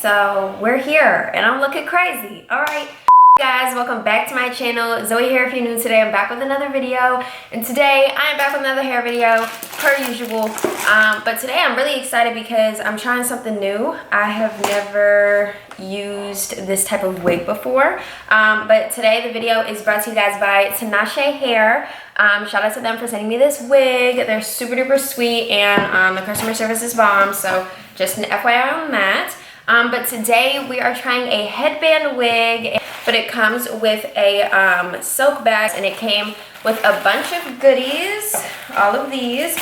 So we're here and I'm looking crazy. All right, guys, welcome back to my channel. Zoe here if you're new today. I'm back with another video, and today I am back with another hair video per usual. But today I'm really excited because I'm trying something new. I have never used this type of wig before, but today the video is brought to you guys by Tinashe Hair. Shout out to them for sending me this wig. They're super duper sweet, and the customer service is bomb, so just an FYI on that. But today we are trying a headband wig, but it comes with a silk bag, and it came with a bunch of goodies, all of these.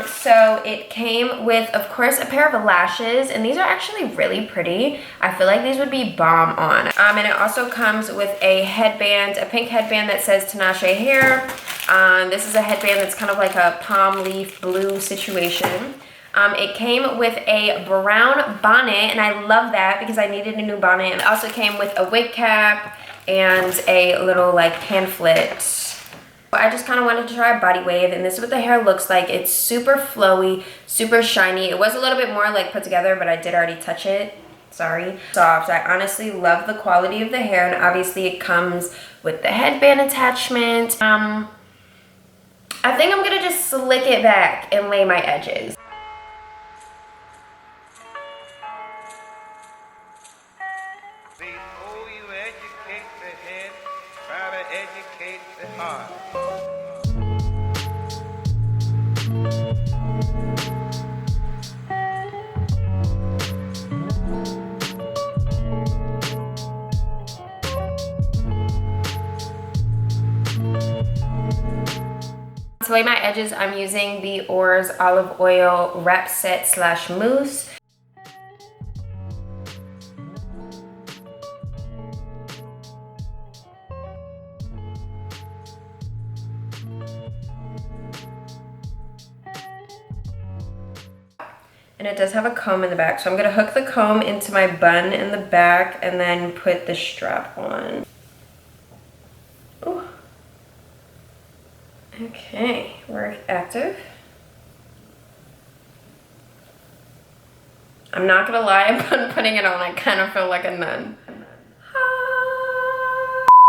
So it came with, of course, a pair of lashes, and these are actually really pretty. I feel like these would be bomb on. And it also comes with a headband, a pink headband that says Tinashe Hair. This is a headband that's kind of like a palm leaf blue situation. It came with a brown bonnet, and I love that because I needed a new bonnet. It also came with a wig cap and a little like pamphlet. I just kind of wanted to try a body wave, and this is what the hair looks like. It's super flowy, super shiny. It was a little bit more like put together, but I did already touch it. Sorry. Soft. I honestly love the quality of the hair, and obviously it comes with the headband attachment. I think I'm gonna just slick it back and lay my edges. Before you educate the head, try to educate the heart. To lay my edges, I'm using the Oars Olive Oil Wrap Set / Mousse. And it does have a comb in the back, so I'm gonna hook the comb into my bun in the back and then put the strap on. Ooh. Okay, we're active. I'm not gonna lie, I'm putting it on, I kind of feel like a nun.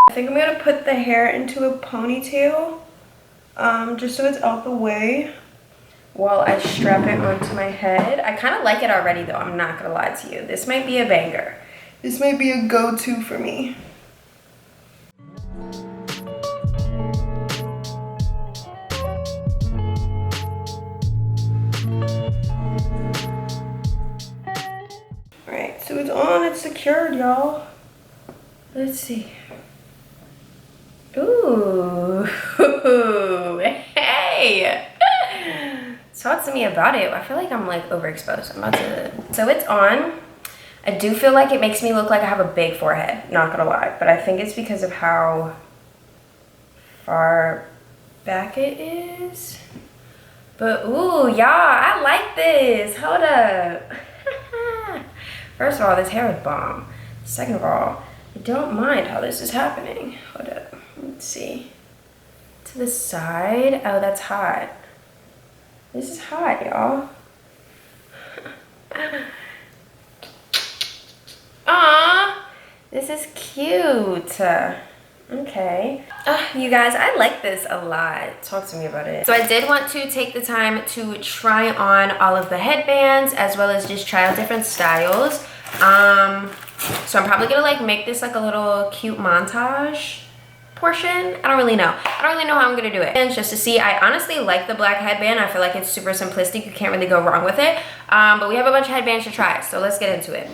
I think I'm gonna put the hair into a ponytail, just so it's out the way while I strap it onto my head. I kind of like it already though, I'm not gonna lie to you. This might be a banger. This might be a go-to for me. Alright, so it's on, it's secured, y'all. Let's see. Ooh, hey! Talk to me about it. I feel like I'm like overexposed. I'm about to. So it's on. I do feel like it makes me look like I have a big forehead, not gonna lie, but I think it's because of how far back it is. But ooh, y'all, I like this. Hold up. First of all, this hair is bomb. Second of all, I don't mind how this is happening. Hold up. Let's see. To the side. Oh, that's hot. This is hot, y'all. Aww, this is cute. Okay. You guys, I like this a lot. Talk to me about it. So I did want to take the time to try on all of the headbands as well as just try out different styles. So I'm probably gonna like make this like a little cute montage portion. I don't really know. I don't really know how I'm gonna do it. And just to see, I honestly like the black headband. I feel like it's super simplistic. You can't really go wrong with it. But we have a bunch of headbands to try, so let's get into it.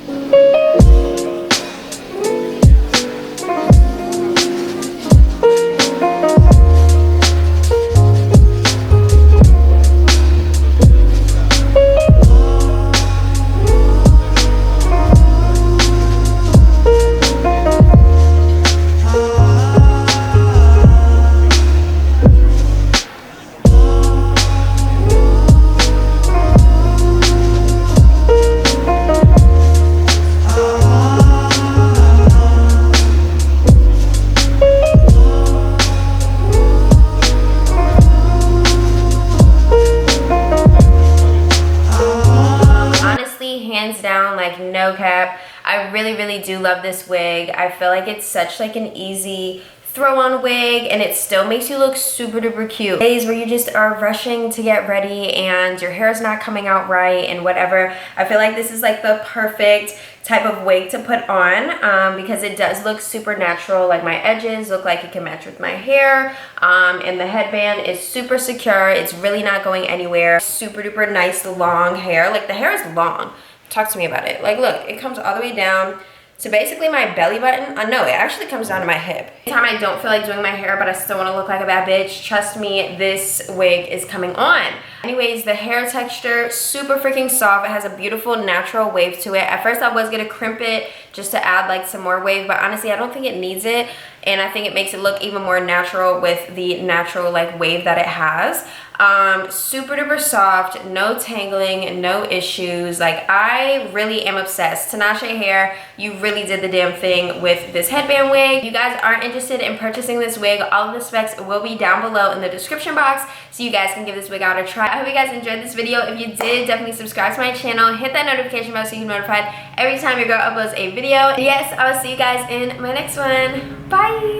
I really do love this wig. I feel like it's such like an easy throw on wig, and it still makes you look super duper cute. Days where you just are rushing to get ready and your hair is not coming out right and whatever, I feel like this is like the perfect type of wig to put on because it does look super natural. Like my edges look like it can match with my hair, and the headband is super secure. It's really not going anywhere. Super duper nice long hair. Like the hair is long. Talk to me about it. Like look, it comes all the way down to basically my belly button. No, it actually comes down to my hip. Anytime I don't feel like doing my hair but I still want to look like a bad bitch, trust me, this wig is coming on. Anyways, the hair texture, super freaking soft. It has a beautiful natural wave to it. At first I was gonna crimp it just to add like some more wave, but honestly I don't think it needs it, and I think it makes it look even more natural with the natural like wave that it has. Super duper soft, no tangling, no issues. Like I really am obsessed. Tinashe Hair, you really did the damn thing with this headband wig. If you guys aren't interested in purchasing this wig, all of the specs will be down below in the description box so you guys can give this wig out a try. I hope you guys enjoyed this video. If you did, definitely subscribe to my channel, hit that notification bell so you can be notified every time your girl uploads a video. And yes, I will see you guys in my next one. Bye!